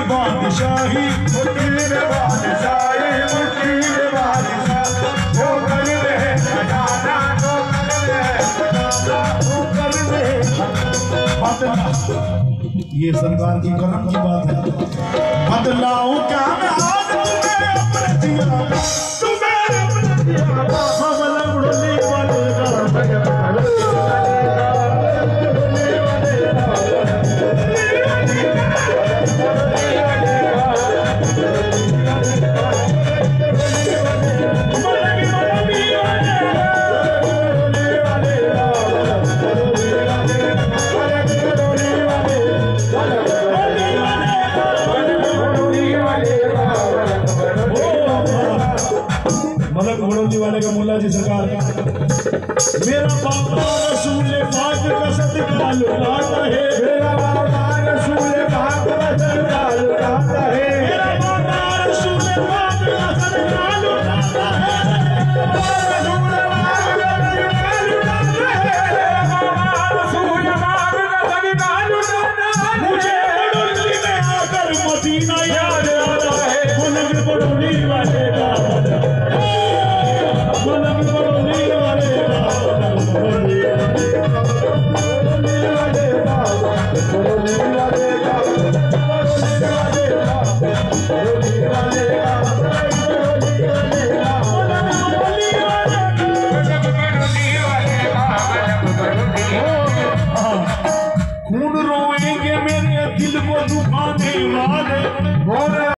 बादशाही मुट्ठी में बादशाही मुट्ठी में बादशाह वो कर रहे खजाना तो कर रहे खजाना वो कर रहे बदला। ये सरकार की करम की बात है। बदलाऊं क्या मैं आज तुम्हें अपने दिया तुम्हें अपने दिया हमला उड़ने वाले वाले का मुल्ला जी सरकार मेरा बाबा रसूल पाक का सदका लुटाता है मेरा बाबा रसूल पाक का सदका लुटाता है मेरा बाबा रसूल पाक का सदका लुटाता है मुझे बड़ौली में आकर मदीना याद आता है मुल्क बड़ौली वाले का खून रोएंगे मेरे दिल को दुखाने वाले